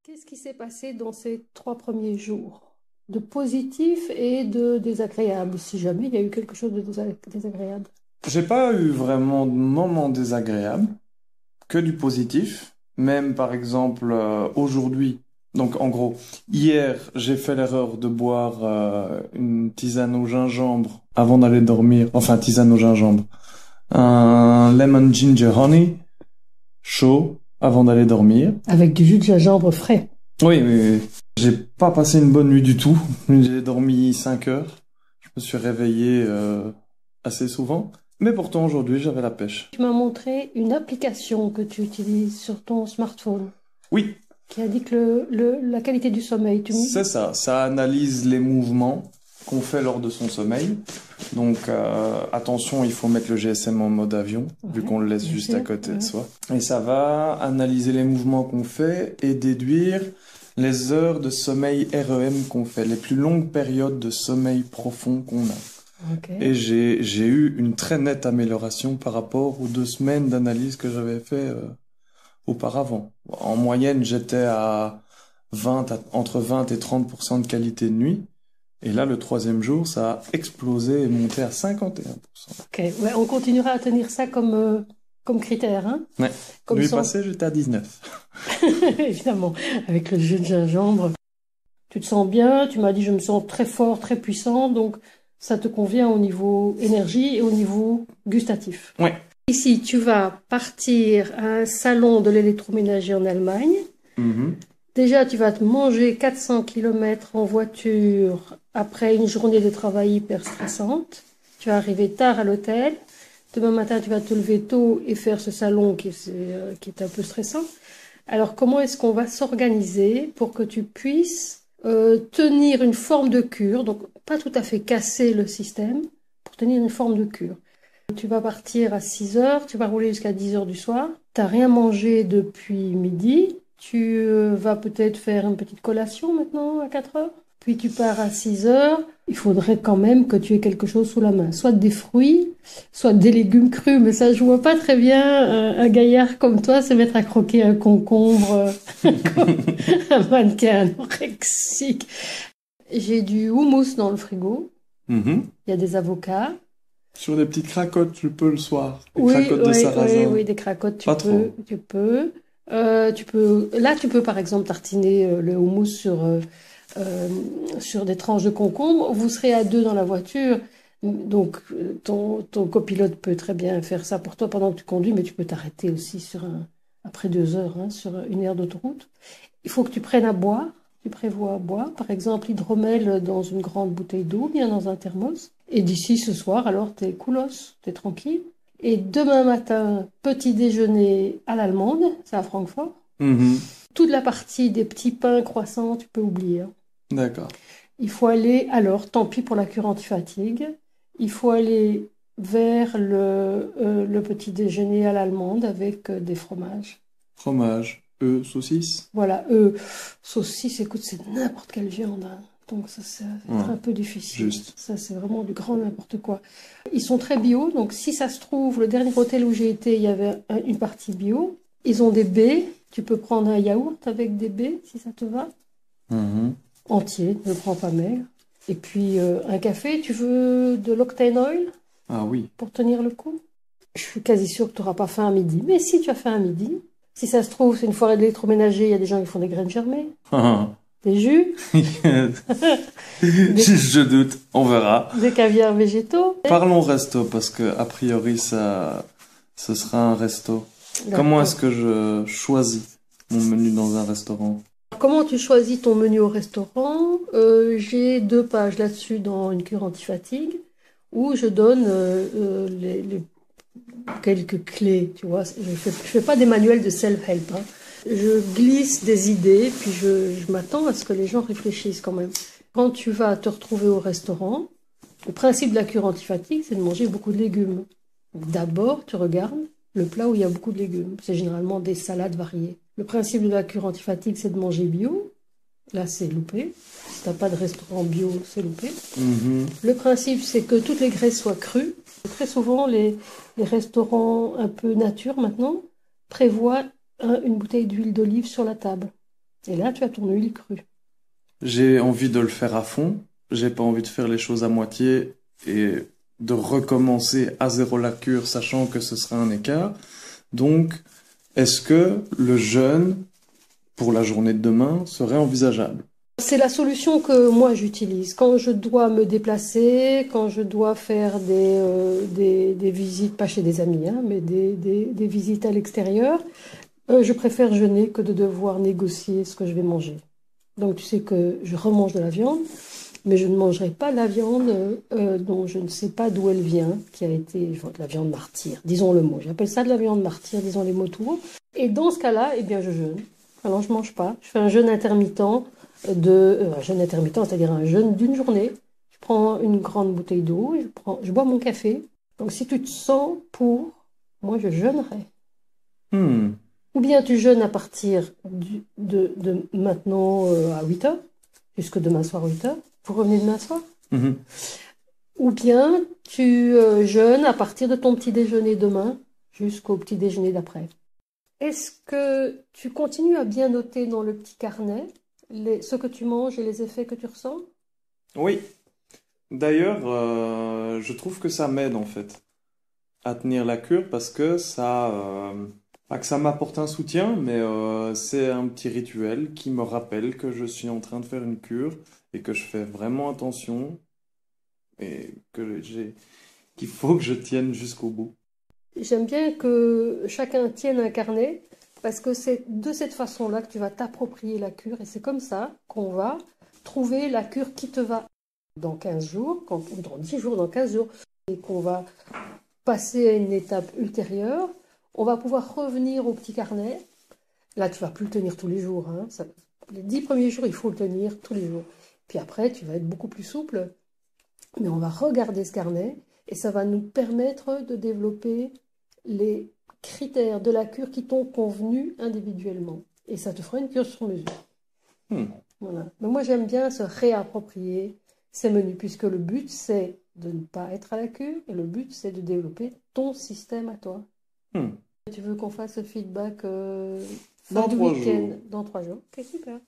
Qu'est-ce qui s'est passé dans ces 3 premiers jours? De positif et de désagréable, si jamais il y a eu quelque chose de désagréable. J'ai pas eu vraiment de moments désagréables, que du positif. Même par exemple aujourd'hui, donc en gros, hier j'ai fait l'erreur de boire une tisane au gingembre avant d'aller dormir. Enfin, tisane au gingembre. Un lemon ginger honey chaud avant d'aller dormir. Avec du jus de gingembre frais. Oui, oui. J'ai pas passé une bonne nuit du tout. J'ai dormi 5 heures. Je me suis réveillé assez souvent. Mais pourtant, aujourd'hui, j'avais la pêche. Tu m'as montré une application que tu utilises sur ton smartphone Oui, qui indique la qualité du sommeil. c'est ça. Ça analyse les mouvements qu'on fait lors de son sommeil. Donc, attention, il faut mettre le GSM en mode avion, vu qu'on le laisse juste à côté de soi. Et ça va analyser les mouvements qu'on fait et déduire les heures de sommeil REM qu'on fait, les plus longues périodes de sommeil profond qu'on a. Okay. Et j'ai eu une très nette amélioration par rapport aux 2 semaines d'analyse que j'avais fait auparavant. En moyenne, j'étais à entre 20 et 30% de qualité de nuit. Et là, le 3e jour, ça a explosé et monté à 51%. Ok, ouais, on continuera à tenir ça comme critère. Hein, ouais. Comme Nuit passée, j'étais à 19. Évidemment, avec le jus de gingembre. Tu te sens bien, tu m'as dit je me sens très fort, très puissant, donc ça te convient au niveau énergie et au niveau gustatif. Ouais. Ici, tu vas partir à un salon de l'électroménager en Allemagne. Déjà, tu vas te manger 400 km en voiture après une journée de travail hyper stressante. Tu vas arriver tard à l'hôtel. Demain matin, tu vas te lever tôt et faire ce salon qui est un peu stressant. Alors, comment est-ce qu'on va s'organiser pour que tu puisses tenir une forme de cure, donc pas tout à fait casser le système, pour tenir une forme de cure? Tu vas partir à 6 heures, tu vas rouler jusqu'à 10 heures du soir. Tu n'as rien mangé depuis midi. Tu vas peut-être faire une petite collation maintenant à 4 heures. Puis tu pars à 6 heures. Il faudrait quand même que tu aies quelque chose sous la main. Soit des fruits, soit des légumes crus. Mais ça, je vois pas très bien un gaillard comme toi se mettre à croquer un concombre comme un mannequin anorexique. J'ai du houmous dans le frigo. Il y a des avocats. Sur des petites cracottes, tu peux le soir. Des cracottes de sarrasin. Oui, des cracottes, Pas trop. tu peux. Là, tu peux par exemple tartiner le houmous sur des tranches de concombre. Vous serez à 2 dans la voiture, donc ton copilote peut très bien faire ça pour toi pendant que tu conduis, mais tu peux t'arrêter aussi après 2 heures sur une aire d'autoroute. Il faut que tu prennes à boire. Tu prévois à boire, par exemple l'hydromel dans une grande bouteille d'eau, bien dans un thermos. Et d'ici ce soir, alors t'es coolos, t'es tranquille. Et demain matin, petit déjeuner à l'allemande, c'est à Francfort. Toute la partie des petits pains croissants, tu peux oublier. Hein. D'accord. Il faut aller, alors tant pis pour la cure anti-fatigue, il faut aller vers le petit déjeuner à l'allemande avec des fromages. Fromage, saucisse. Voilà, saucisse, écoute, c'est n'importe quelle viande. Hein. Donc ça, c'est un peu difficile. Juste. Ça, c'est vraiment du grand n'importe quoi. Ils sont très bio, donc si ça se trouve, le dernier hôtel où j'ai été, il y avait une partie bio. Ils ont des baies. Tu peux prendre un yaourt avec des baies, si ça te va. Entier, ne prends pas maigre. Et puis, un café, tu veux de l'octane oil? Ah oui. Pour tenir le coup. Je suis quasi sûre que tu n'auras pas faim à midi. Mais si tu as faim à midi, si ça se trouve, c'est une foire d'électroménager, il y a des gens qui font des graines germées. Des jus. Je doute, on verra. Des caviars végétaux. Parlons resto, parce que a priori, ce sera un resto. Comment est-ce que je choisis mon menu dans un restaurant? Comment tu choisis ton menu au restaurant? J'ai 2 pages là-dessus dans une cure anti-fatigue où je donne les quelques clés, tu vois. Je fais pas des manuels de self-help. Hein. Je glisse des idées, puis je m'attends à ce que les gens réfléchissent quand même. Quand tu vas te retrouver au restaurant, le principe de la cure anti-fatigue, c'est de manger beaucoup de légumes. D'abord, tu regardes le plat où il y a beaucoup de légumes. C'est généralement des salades variées. Le principe de la cure anti-fatigue, c'est de manger bio. Là, c'est loupé. Si tu n'as pas de restaurant bio, c'est loupé. Mhm. Le principe, c'est que toutes les graisses soient crues. Très souvent, les restaurants un peu nature maintenant prévoient une bouteille d'huile d'olive sur la table. Et là, tu as ton huile crue. J'ai envie de le faire à fond. J'ai pas envie de faire les choses à moitié et de recommencer à zéro la cure, sachant que ce sera un écart. Donc, est-ce que le jeûne pour la journée de demain serait envisageable? C'est la solution que moi j'utilise. Quand je dois me déplacer, quand je dois faire des visites, pas chez des amis, hein, mais des visites à l'extérieur, je préfère jeûner que de devoir négocier ce que je vais manger. Donc tu sais que je remange de la viande, mais je ne mangerai pas la viande dont je ne sais pas d'où elle vient, qui a été de la viande martyre, disons le mot. J'appelle ça de la viande martyre, disons les mots tout haut. Et dans ce cas-là, eh bien je jeûne. Alors je mange pas. Je fais un jeûne intermittent un jeûne intermittent, c'est-à-dire un jeûne d'une journée. Je prends une grande bouteille d'eau, je bois mon café. Donc si tu te sens pour, moi je jeûnerai. Hmm. Ou bien tu jeûnes à partir de maintenant à 8 heures, jusque demain soir 8 heures. Vous revenez demain soir. Mhm. Ou bien tu jeûnes à partir de ton petit déjeuner demain jusqu'au petit déjeuner d'après. Est-ce que tu continues à bien noter dans le petit carnet ce que tu manges et les effets que tu ressens? Oui. D'ailleurs, je trouve que ça m'aide en fait à tenir la cure parce que pas que ça m'apporte un soutien, mais c'est un petit rituel qui me rappelle que je suis en train de faire une cure et que je fais vraiment attention et qu'il faut que je tienne jusqu'au bout. J'aime bien que chacun tienne un carnet parce que c'est de cette façon-là que tu vas t'approprier la cure et c'est comme ça qu'on va trouver la cure qui te va dans 15 jours, ou dans 10 jours, dans 15 jours, et qu'on va passer à une étape ultérieure. On va pouvoir revenir au petit carnet. Là, tu vas plus le tenir tous les jours, hein. Les 10 premiers jours, il faut le tenir tous les jours. Puis après, tu vas être beaucoup plus souple. Mais on va regarder ce carnet et ça va nous permettre de développer les critères de la cure qui t'ont convenu individuellement. Et ça te fera une cure sur mesure. Hmm. Voilà. Mais moi, j'aime bien se réapproprier ces menus, puisque le but, c'est de ne pas être à la cure et le but, c'est de développer ton système à toi. Hmm. Tu veux qu'on fasse le feedback fin Dans du 3 week-end jours. dans 3 jours? Ok, super.